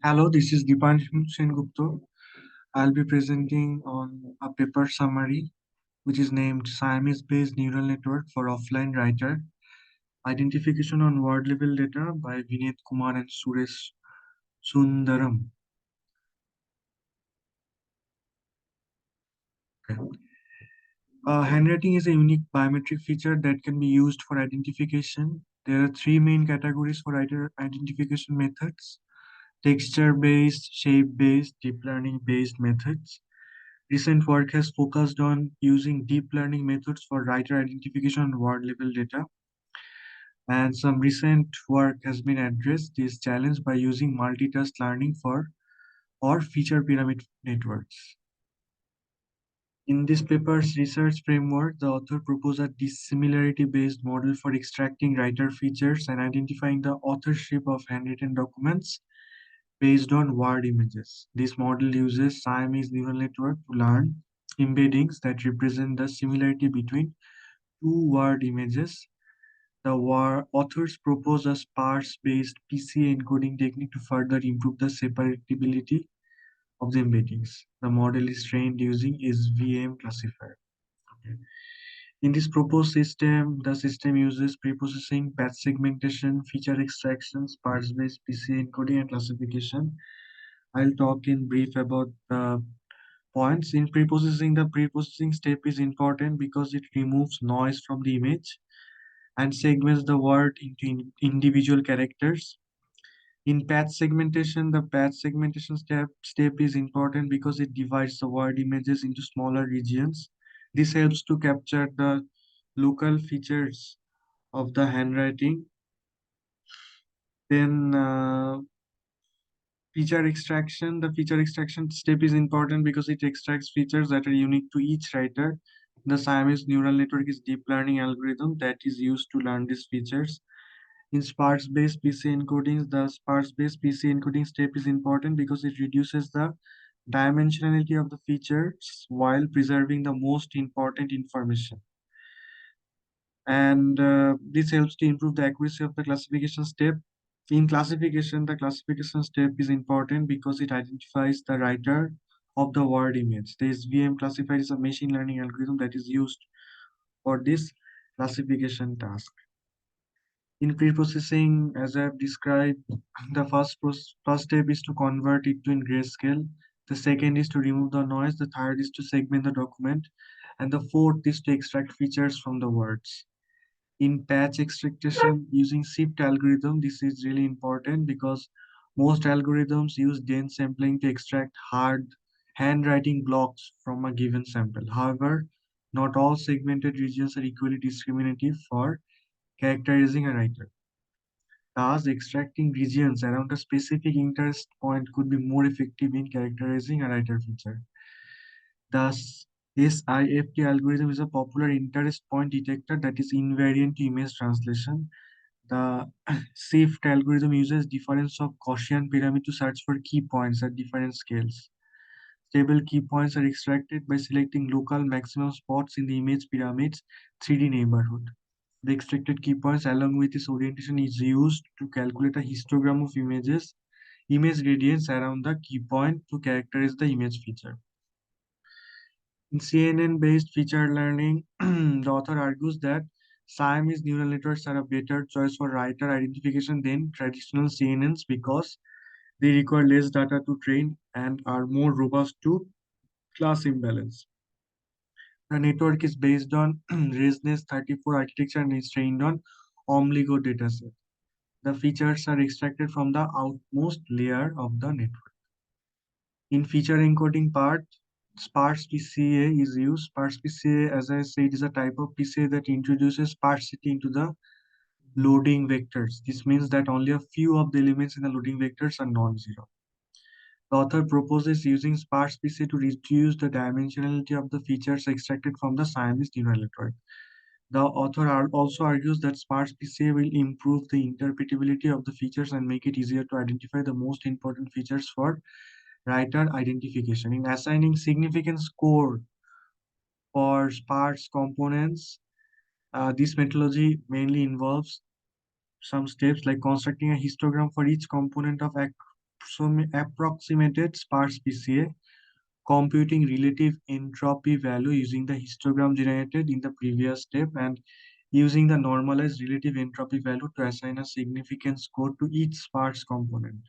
Hello, this is Dipanshu Gupta. I'll be presenting on a paper summary which is named Siamese-based neural network for offline writer identification on word level data by Vineet, Kumar and Suresh Sundaram. Okay. Handwriting is a unique biometric feature that can be used for identification. There are three main categories for writer identification methods: texture-based, shape-based, deep learning-based methods. Recent work has focused on using deep learning methods for writer identification on word level data, and some recent work has been addressed this challenge by using multitask learning for or feature pyramid networks. In this paper's research framework, the author proposed a dissimilarity-based model for extracting writer features and identifying the authorship of handwritten documents based on word images. This model uses Siamese neural network to learn embeddings that represent the similarity between two word images. The authors propose a sparse-based PCA encoding technique to further improve the separability of the embeddings. The model is trained using SVM classifier. Okay. In this proposed system, the system uses preprocessing, patch segmentation, feature extraction, sparse-based PCA encoding, and classification. I'll talk in brief about the points. In pre-processing, the pre-processing step is important because it removes noise from the image and segments the word into individual characters. In patch segmentation, the patch segmentation step is important because it divides the word images into smaller regions. This helps to capture the local features of the handwriting. Then feature extraction. The feature extraction step is important because it extracts features that are unique to each writer. The Siamese neural network is deep learning algorithm that is used to learn these features. In sparse-based PC encodings, the sparse-based PC encoding step is important because it reduces the dimensionality of the features while preserving the most important information. And this helps to improve the accuracy of the classification step. In classification, the classification step is important because it identifies the writer of the word image. The SVM classifier is a machine learning algorithm that is used for this classification task. In pre-processing, as I have described, the first step is to convert it to in grayscale. The second is to remove the noise. The third is to segment the document. And the fourth is to extract features from the words. In patch extraction using shift algorithm, this is really important because most algorithms use dense sampling to extract hard handwriting blocks from a given sample. However, not all segmented regions are equally discriminative for characterizing a writer. Thus, extracting regions around a specific interest point could be more effective in characterizing a writer feature. Thus, SIFT algorithm is a popular interest point detector that is invariant to image translation. The SIFT algorithm uses difference of Gaussian pyramid to search for key points at different scales. Stable key points are extracted by selecting local maximum spots in the image pyramid's 3D neighborhood. The extracted key points along with its orientation is used to calculate a histogram of image gradients around the key point to characterize the image feature. In CNN-based feature learning, the author argues that Siamese neural networks are a better choice for writer identification than traditional CNNs because they require less data to train and are more robust to class imbalance. The network is based on Resness 34 architecture and is trained on Omligo dataset. The features are extracted from the outmost layer of the network. In feature encoding part, sparse PCA is used. Sparse PCA, as I said, is a type of PCA that introduces sparsity into the loading vectors. This means that only a few of the elements in the loading vectors are non-zero. The author proposes using sparse PCA to reduce the dimensionality of the features extracted from the Siamese neural network. The author also argues that sparse PCA will improve the interpretability of the features and make it easier to identify the most important features for writer identification. In assigning significant score for sparse components, this methodology mainly involves some steps like constructing a histogram for each component of approximated sparse PCA, computing relative entropy value using the histogram generated in the previous step, and using the normalized relative entropy value to assign a significant score to each sparse component.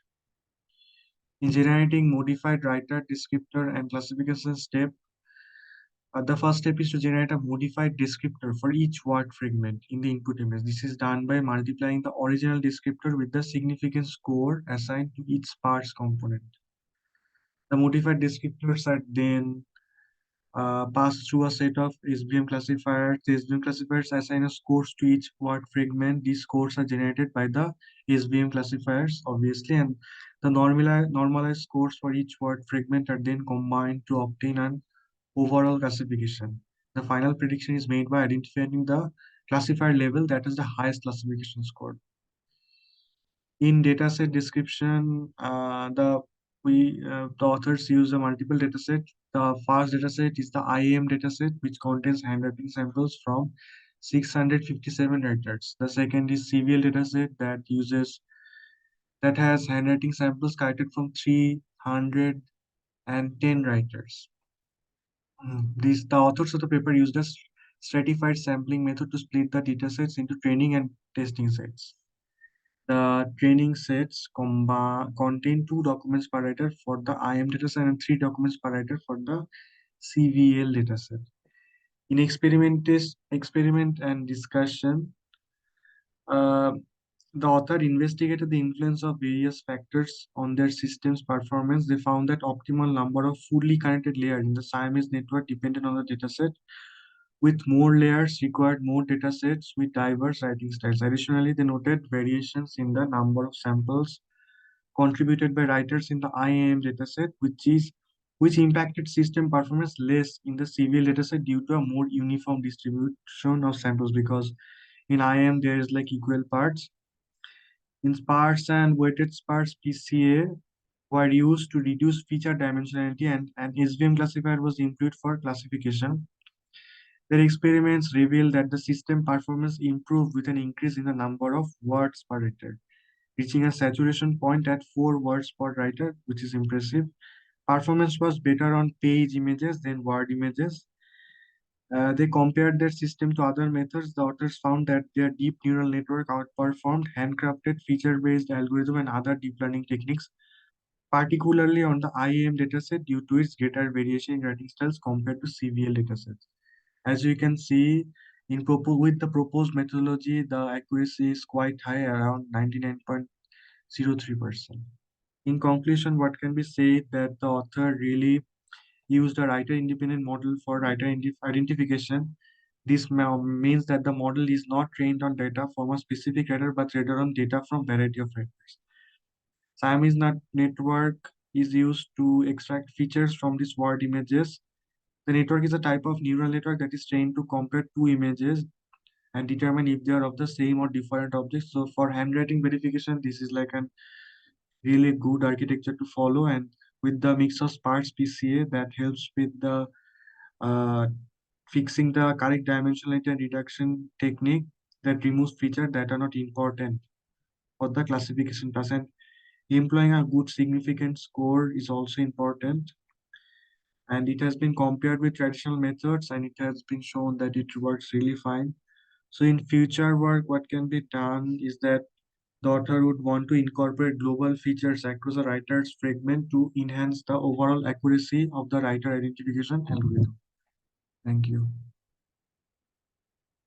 In generating modified writer, descriptor, and classification step, the first step is to generate a modified descriptor for each word fragment in the input image. This is done by multiplying the original descriptor with the significance score assigned to each sparse component. The modified descriptors are then passed through a set of SVM classifiers. The SVM classifiers assign a scores to each word fragment. These scores are generated by the SVM classifiers, obviously, and the normalized scores for each word fragment are then combined to obtain an overall classification. The final prediction is made by identifying the classifier level that is the highest classification score. In dataset description, the authors use a multiple dataset. The first dataset is the IAM dataset, which contains handwriting samples from 657 writers. The second is CVL dataset that has handwriting samples collected from 310 writers. The authors of the paper used a stratified sampling method to split the datasets into training and testing sets. The training sets contain 2 documents per writer for the IM dataset and 3 documents per writer for the CVL dataset. In experiment and discussion, uh, the author investigated the influence of various factors on their system's performance. They found that optimal number of fully connected layers in the Siamese network depended on the dataset, with more layers required more datasets with diverse writing styles. Additionally, they noted variations in the number of samples contributed by writers in the IAM dataset, which impacted system performance less in the CVL dataset due to a more uniform distribution of samples, because in IAM there is like equal parts. In sparse and weighted sparse PCA were used to reduce feature dimensionality, and an SVM classifier was employed for classification. Their experiments revealed that the system performance improved with an increase in the number of words per writer, reaching a saturation point at 4 words per writer, which is impressive. Performance was better on page images than word images. They compared their system to other methods. The authors found that their deep neural network outperformed handcrafted feature-based algorithm and other deep learning techniques, particularly on the IAM dataset due to its greater variation in writing styles compared to CVL datasets. As you can see, with the proposed methodology, the accuracy is quite high, around 99.03%. In conclusion, what can be said that the author really used a writer-independent model for identification. This means that the model is not trained on data from a specific writer, but rather on data from variety of writers. Siamese network is used to extract features from these word images. The network is a type of neural network that is trained to compare 2 images and determine if they are of the same or different objects. So for handwriting verification, this is like an really good architecture to follow. And with the mix of sparse PCA, that helps with the uh, fixing the correct dimensionality and reduction technique that removes features that are not important for the classification task. And employing a good significant score is also important. And it has been compared with traditional methods, and it has been shown that it works really fine. So in future work, what can be done is that the author would want to incorporate global features across a writer's fragment to enhance the overall accuracy of the writer identification algorithm. Thank you.